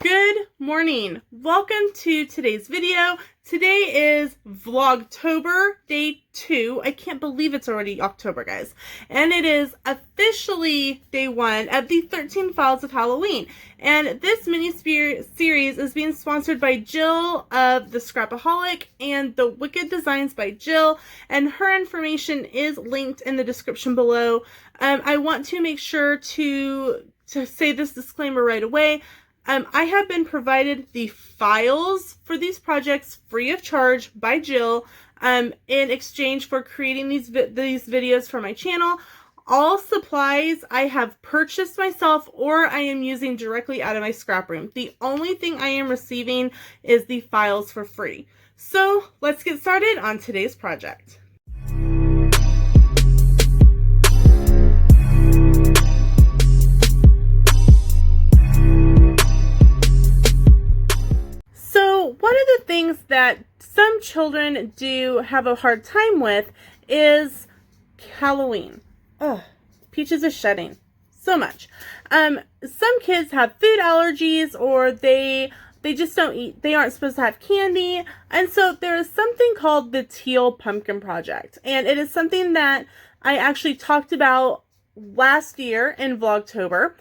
Good morning. Welcome to today's video. Today is Vlogtober, day 2. I can't believe it's already October, guys. And it is officially day 1 of the 13 Files of Halloween. And this mini-series is being sponsored by Jill of The Scrapaholic and The Wicked Designs by Jill. And her information is linked in the description below. I want to make sure to say this disclaimer right away. I have been provided the files for these projects free of charge by Jill in exchange for creating these videos for my channel. All supplies I have purchased myself or I am using directly out of my scrap room. The only thing I am receiving is the files for free. So let's get started on today's project. One of the things that some children do have a hard time with is Halloween. Ugh, Peaches is shedding so much. Some kids have food allergies or they just don't eat. They aren't supposed to have candy. And so there is something called the Teal Pumpkin Project. And it is something that I actually talked about last year in Vlogtober.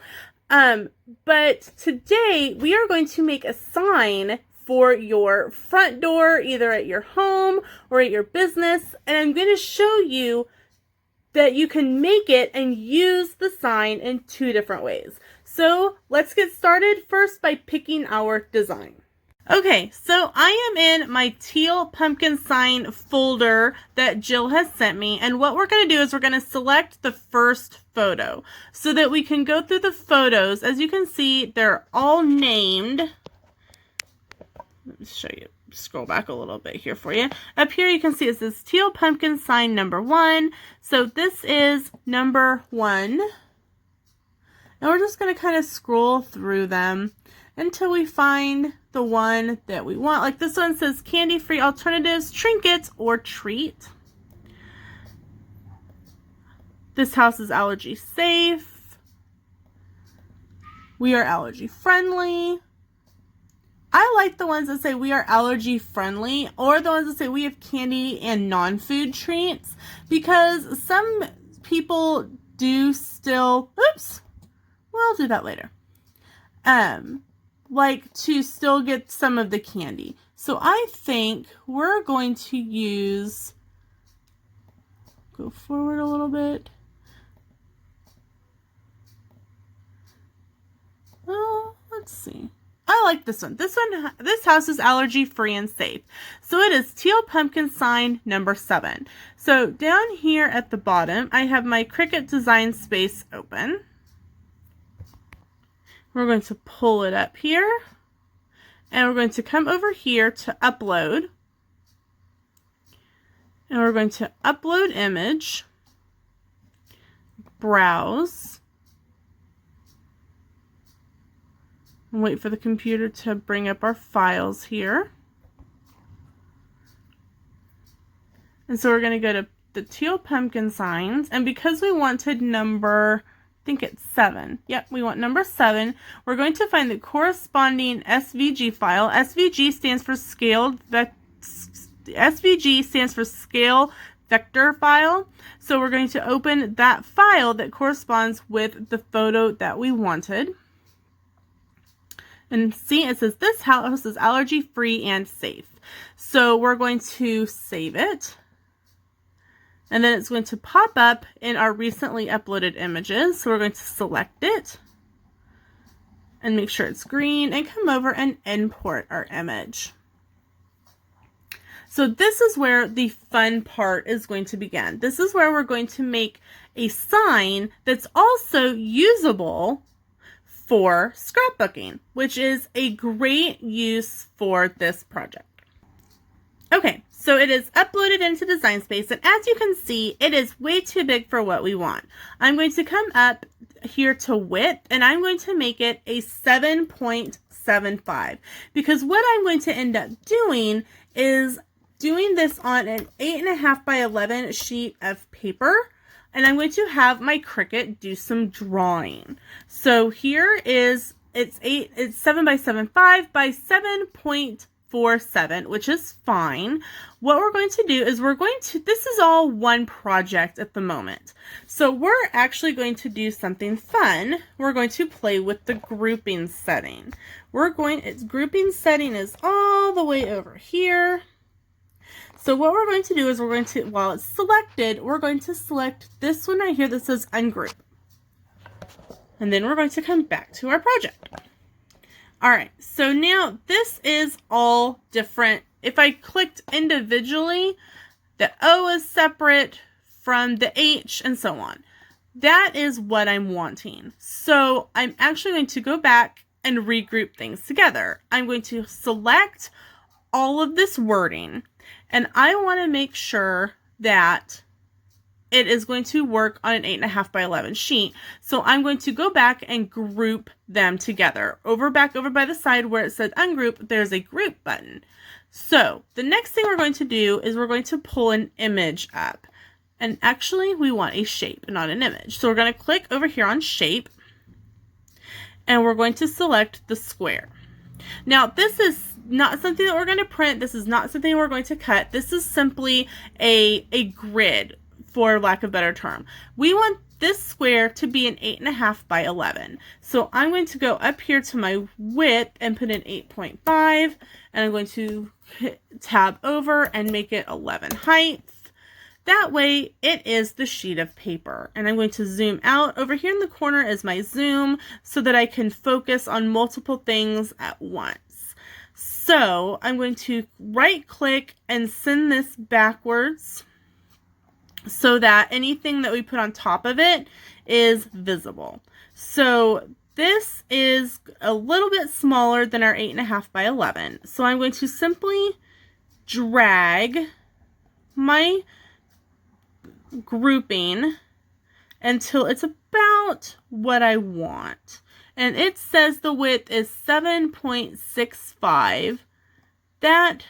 But today we are going to make a sign for your front door, either at your home or at your business. And I'm going to show you that you can make it and use the sign in 2 different ways. So let's get started first by picking our design. Okay, so I am in my Teal Pumpkin Sign folder that Jill has sent me. And what we're going to do is we're going to select the first photo so that we can go through the photos. As you can see, they're all named. Let me show you, scroll back a little bit here for you. Up here you can see it says Teal Pumpkin Sign number 1. So this is number 1. And we're just going to kind of scroll through them until we find the one that we want. Like this one says candy-free alternatives, trinkets, or treat. This house is allergy safe. We are allergy friendly. I like the ones that say we are allergy friendly or the ones that say we have candy and non-food treats, because some people do still, oops, well, I'll do that later, like to still get some of the candy. So I think we're going to use, go forward a little bit. Oh, let's see. I like this one. This house is allergy free and safe. So it is Teal Pumpkin Sign number 7. So down here at the bottom, I have my Cricut design space open. We're going to pull it up here. And we're going to come over here to upload. And we're going to upload image. Browse. And wait for the computer to bring up our files here. And so we're going to go to the Teal Pumpkin Signs. And because we wanted number, I think it's 7. Yep, we want number 7. We're going to find the corresponding SVG file. SVG stands for scale vector file. So we're going to open that file that corresponds with the photo that we wanted. And see, it says this house is allergy free and safe. So we're going to save it. And then it's going to pop up in our recently uploaded images. So we're going to select it and make sure it's green and come over and import our image. So this is where the fun part is going to begin. This is where we're going to make a sign that's also usable for scrapbooking, which is a great use for this project. Okay, so it is uploaded into Design Space, and as you can see, it is way too big for what we want. I'm going to come up here to width, and I'm going to make it a 7.75, because what I'm going to end up doing is doing this on an 8.5 by 11 sheet of paper, and I'm going to have my Cricut do some drawing. So here is it's 7 by 7.5 by 7.47, which is fine. What we're going to do is this is all one project at the moment. So we're actually going to do something fun. We're going to play with the grouping setting. Grouping setting is all the way over here. So what we're going to do is while it's selected, we're going to select this one right here that says ungroup. And then we're going to come back to our project. All right, so now this is all different. If I clicked individually, the O is separate from the H and so on. That is what I'm wanting. So I'm actually going to go back and regroup things together. I'm going to select all of this wording, and I want to make sure that it is going to work on an 8.5 by 11 sheet. So I'm going to go back and group them together. Back over by the side where it said ungroup, there's a group button. So the next thing we're going to do is we're going to pull an image up. And actually we want a shape, not an image. So we're going to click over here on shape, and we're going to select the square. Now this is not something that we're going to print. This is not something we're going to cut. This is simply a grid, for lack of a better term. We want this square to be an 8.5 by 11. So I'm going to go up here to my width and put in 8.5, and I'm going to tab over and make it 11 height. That way it is the sheet of paper. And I'm going to zoom out. Over here in the corner is my zoom so that I can focus on multiple things at once. So I'm going to right click and send this backwards so that anything that we put on top of it is visible. So this is a little bit smaller than our 8.5 by 11. So I'm going to simply drag my grouping until it's about what I want. And it says the width is 7.65. That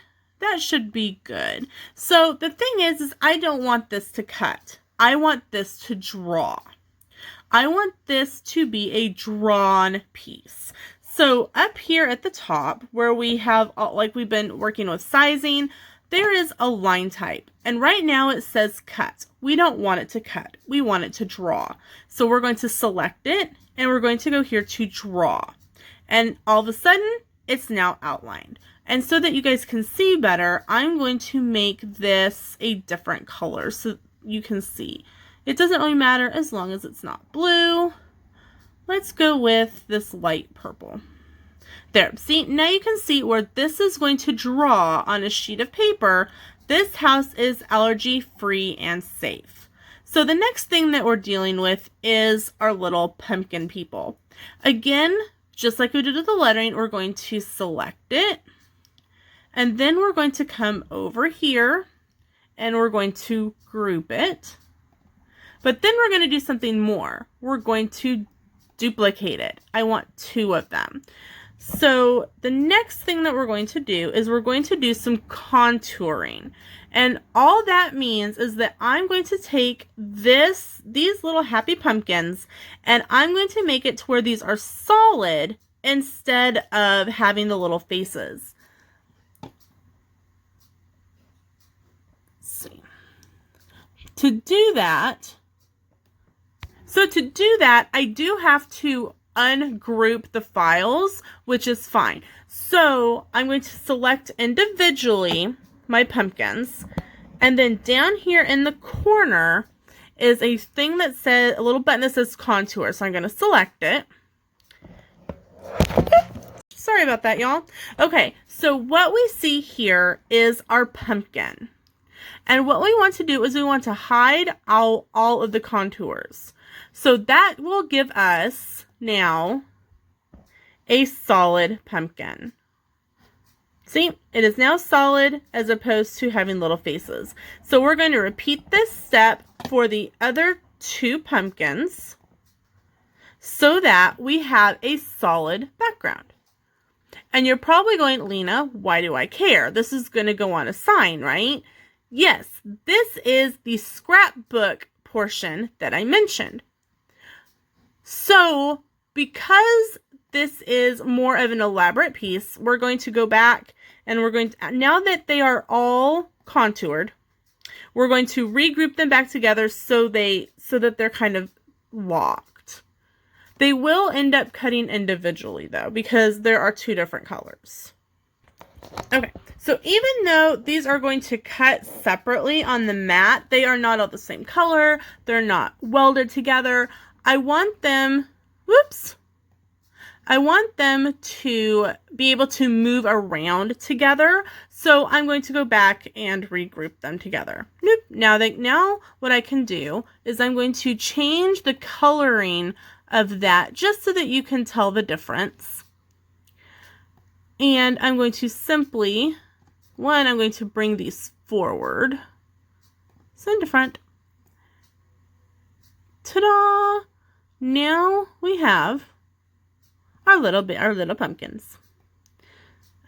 should be good. So the thing is I don't want this to cut. I want this to draw. I want this to be a drawn piece. So up here at the top where we have, like we've been working with sizing, there is a line type. And right now it says cut. We don't want it to cut. We want it to draw. So we're going to select it and we're going to go here to draw. And all of a sudden it's now outlined. And so that you guys can see better, I'm going to make this a different color so you can see. It doesn't really matter as long as it's not blue. Let's go with this light purple. There, see, now you can see where this is going to draw on a sheet of paper. This house is allergy free and safe. So the next thing that we're dealing with is our little pumpkin people. Again, just like we did with the lettering, we're going to select it. And then we're going to come over here and we're going to group it. But then we're going to do something more. We're going to duplicate it. I want 2 of them. So the next thing that we're going to do is we're going to do some contouring. And all that means is that I'm going to take these little happy pumpkins and I'm going to make it to where these are solid instead of having the little faces. To do that, I do have to ungroup the files, which is fine. So I'm going to select individually my pumpkins, and then down here in the corner is a thing that says, a little button that says contour. So I'm going to select it. Sorry about that, y'all. Okay, so what we see here is our pumpkin. And what we want to do is we want to hide all of the contours. So that will give us now a solid pumpkin. See, it is now solid as opposed to having little faces. So we're going to repeat this step for the other 2 pumpkins so that we have a solid background. And you're probably going, Lena, why do I care? This is going to go on a sign, right? Yes, this is the scrapbook portion that I mentioned. So because this is more of an elaborate piece, we're going to go back and we're going to, now that they are all contoured, we're going to regroup them back together so that they're kind of locked. They will end up cutting individually though, because there are two different colors. Okay, so even though these are going to cut separately on the mat, they are not all the same color. They're not welded together. I want them, I want them to be able to move around together. So I'm going to go back and regroup them together. Now what I can do is I'm going to change the coloring of that just so that you can tell the difference. And I'm going to simply, I'm going to bring these forward. Send to front. Ta-da! Now we have our little pumpkins.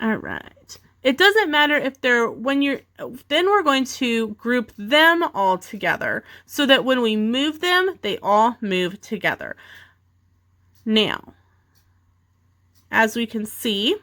All right. It doesn't matter if they're, then we're going to group them all together so that when we move them, they all move together. Now, as we can see,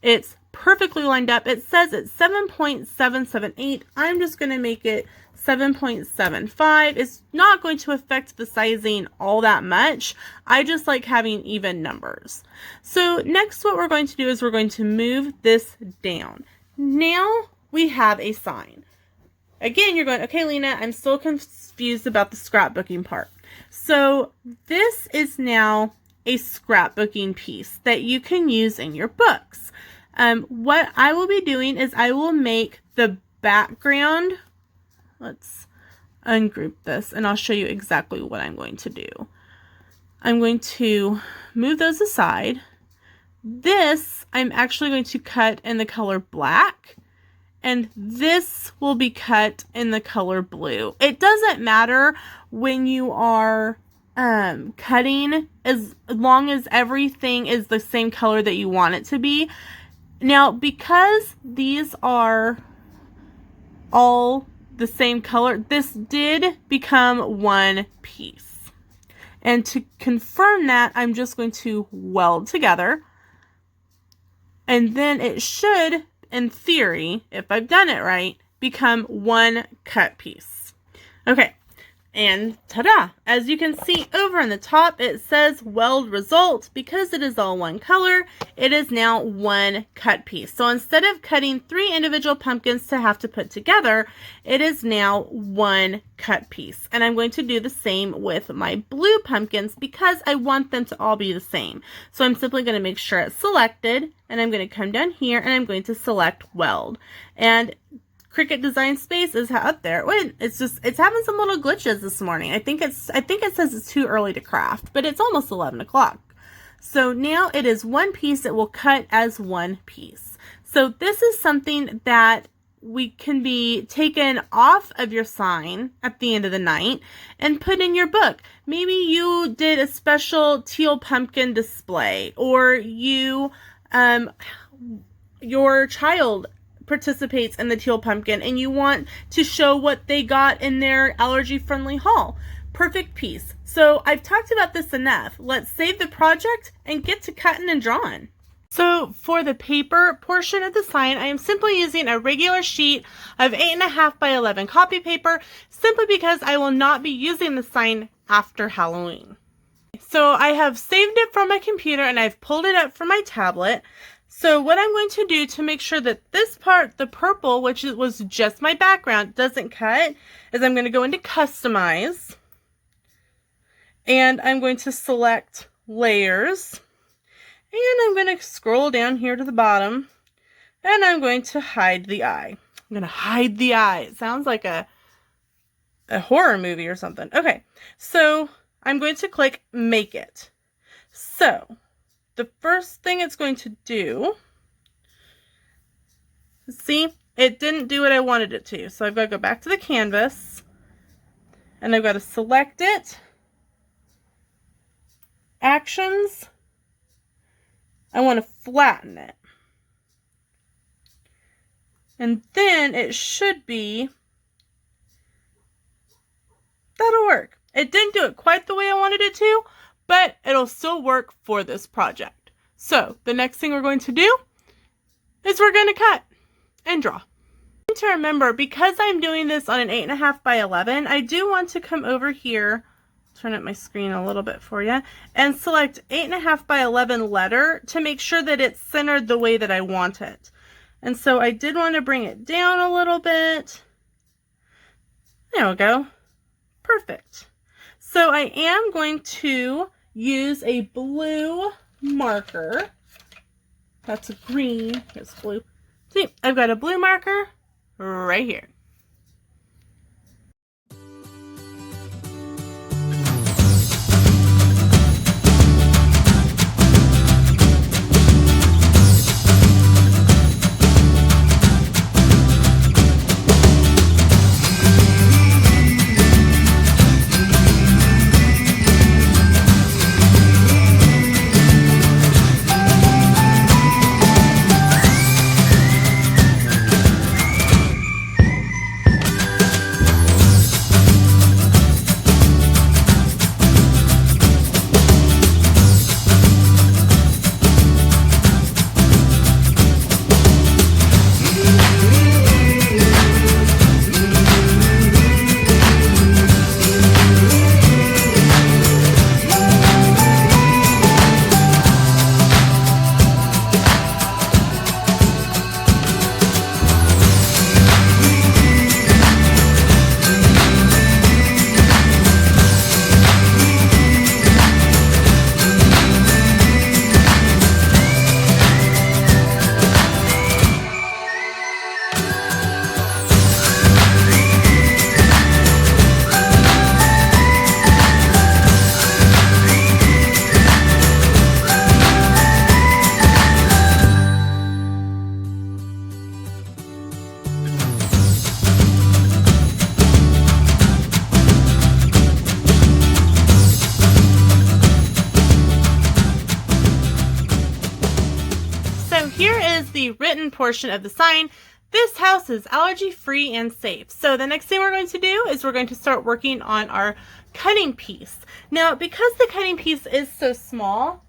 it's perfectly lined up. It says it's 7.778. I'm just going to make it 7.75. It's not going to affect the sizing all that much. I just like having even numbers. So next what we're going to do is we're going to move this down. Now we have a sign. Again, you're going, okay, Lena, I'm still confused about the scrapbooking part. So this is now a scrapbooking piece that you can use in your books. What I will be doing is I will make the background. Let's ungroup this and I'll show you exactly what I'm going to do. I'm going to move those aside. This I'm actually going to cut in the color black, and this will be cut in the color blue. It doesn't matter when you are cutting as long as everything is the same color that you want it to be. Now, because these are all the same color, this did become one piece. And to confirm that, I'm just going to weld together. And then it should, in theory, if I've done it right, become one cut piece. Okay. And ta-da! As you can see over on the top, it says weld result. Because it is all one color, it is now one cut piece. So instead of cutting 3 individual pumpkins to have to put together, it is now one cut piece. And I'm going to do the same with my blue pumpkins because I want them to all be the same. So I'm simply going to make sure it's selected, and I'm going to come down here and I'm going to select weld. And Cricut Design Space is up there. Wait, it's having some little glitches this morning. I think it says it's too early to craft, but it's almost 11 o'clock. So now it is one piece that will cut as one piece. So this is something that we can be taken off of your sign at the end of the night and put in your book. Maybe you did a special teal pumpkin display, or you, your child participates in the teal pumpkin and you want to show what they got in their allergy friendly haul. Perfect piece. So I've talked about this enough. Let's save the project and get to cutting and drawing. So for the paper portion of the sign, I am simply using a regular sheet of 8.5 by 11 copy paper, simply because I will not be using the sign after Halloween. So I have saved it from my computer and I've pulled it up from my tablet. So what I'm going to do to make sure that this part, the purple, which was just my background, doesn't cut, is I'm going to go into Customize. And I'm going to select Layers. And I'm going to scroll down here to the bottom. And I'm going to hide the eye. I'm going to hide the eye. It sounds like a horror movie or something. Okay, so I'm going to click Make It. So the first thing it's going to do, see, it didn't do what I wanted it to. So I've got to go back to the canvas and I've got to select it, Actions. I want to flatten it. And then it should be, that'll work. It didn't do it quite the way I wanted it to, but it'll still work for this project. So the next thing we're going to do is we're going to cut and draw. To remember, because I'm doing this on an 8.5 by 11, I do want to come over here, turn up my screen a little bit for you, and select 8.5 by 11 letter to make sure that it's centered the way that I want it. And so I did want to bring it down a little bit. There we go. Perfect. So I am going to use a blue marker. That's a green. Here's blue. See, I've got a blue marker right here. The written portion of the sign. This house is allergy free and safe. So the next thing we're going to do is we're going to start working on our cutting piece. Now, because the cutting piece is so small,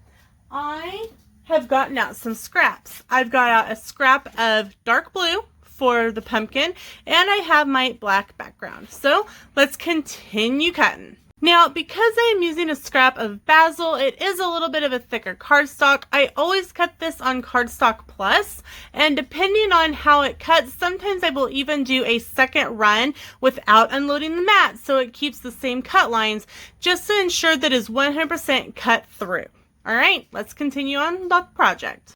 I have gotten out some scraps. I've got out a scrap of dark blue for the pumpkin, and I have my black background. So let's continue cutting. Now, because I am using a scrap of basil, it is a little bit of a thicker cardstock. I always cut this on Cardstock Plus, and depending on how it cuts, sometimes I will even do a second run without unloading the mat, so it keeps the same cut lines, just to ensure that it's 100% cut through. All right, let's continue on the project.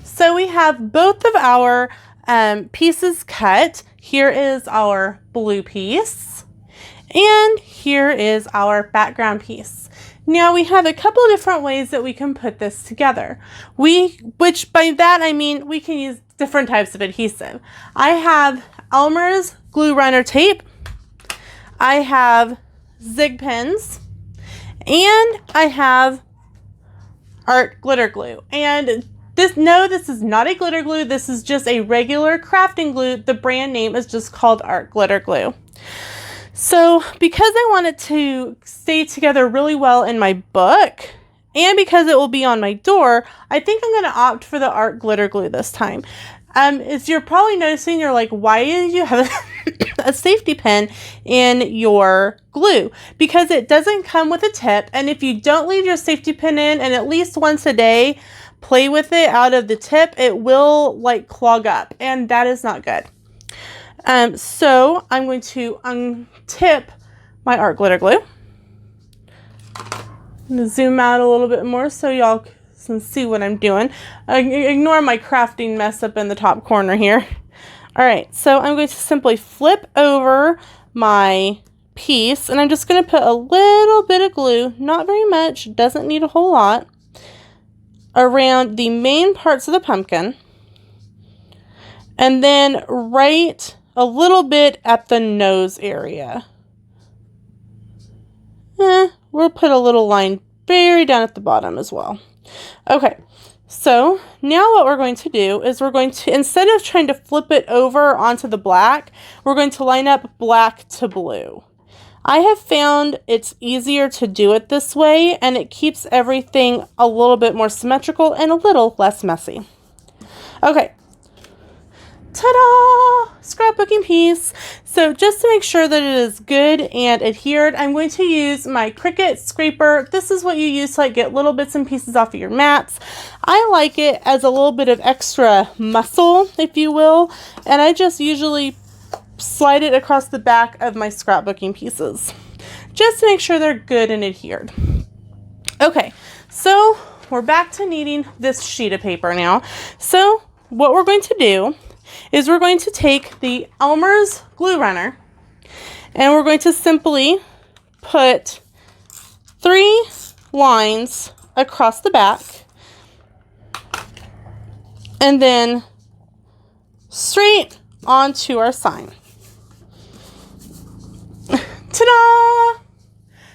So we have both of our pieces cut. Here is our blue piece, and here is our background piece. Now we have a couple of different ways that we can put this together. Which by that I mean we can use different types of adhesive. I have Elmer's glue runner tape. I have Zig pens, and I have art glitter glue. And this is not a glitter glue. This is just a regular crafting glue. The brand name is just called art glitter glue. So because I want it to stay together really well in my book, and because it will be on my door, I think I'm going to opt for the art glitter glue this time. As you're probably noticing, you're like, why do you have a safety pin in your glue? Because it doesn't come with a tip, and if you don't leave your safety pin in and at least once a day play with it out of the tip, it will like clog up, and that is not good. So I'm going to untip my art glitter glue. I'm going to zoom out a little bit more so y'all can see what I'm doing. Ignore my crafting mess up in the top corner here. All right, so I'm going to simply flip over my piece, and I'm just going to put a little bit of glue, not very much, doesn't need a whole lot, around the main parts of the pumpkin, and then right a little bit at the nose area. We'll put a little line very down at the bottom as well. Okay, so now what we're going to do is we're going to, instead of trying to flip it over onto the black, we're going to line up black to blue. I have found it's easier to do it this way, and it keeps everything a little bit more symmetrical and a little less messy. Okay. Ta-da! Scrapbooking piece. So just to make sure that it is good and adhered, I'm going to use my Cricut scraper. This is what you use to like get little bits and pieces off of your mats. I like it as a little bit of extra muscle, if you will, and I just usually slide it across the back of my scrapbooking pieces just to make sure they're good and adhered. Okay, so we're back to needing this sheet of paper now. So what we're going to do is we're going to take the Elmer's glue runner, and we're going to simply put 3 lines across the back, and then straight onto our sign. Ta-da!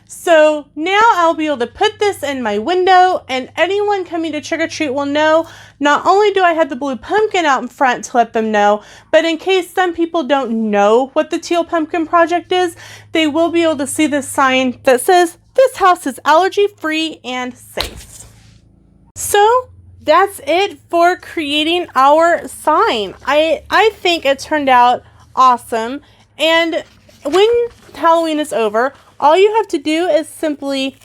So now I'll be able to put this in my window, and anyone coming to trick or treat will know not only do I have the blue pumpkin out in front to let them know, but in case some people don't know what the Teal Pumpkin Project is, they will be able to see this sign that says, "This house is allergy free and safe." So that's it for creating our sign. I think it turned out awesome, and when Halloween is over, all you have to do is simply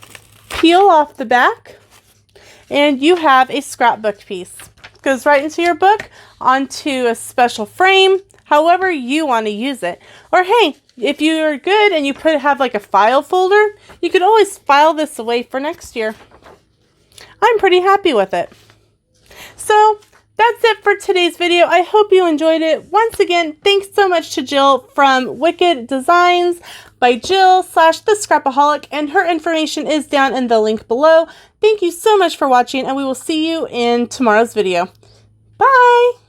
peel off the back, and you have a scrapbook piece. It goes right into your book, onto a special frame, however you want to use it. Or hey, if you're good and you have like a file folder, you could always file this away for next year. I'm pretty happy with it. So that's it for today's video. I hope you enjoyed it. Once again, thanks so much to Jill from Wicked Designs by Jill / The Scrapaholic, and her information is down in the link below. Thank you so much for watching, and we will see you in tomorrow's video. Bye!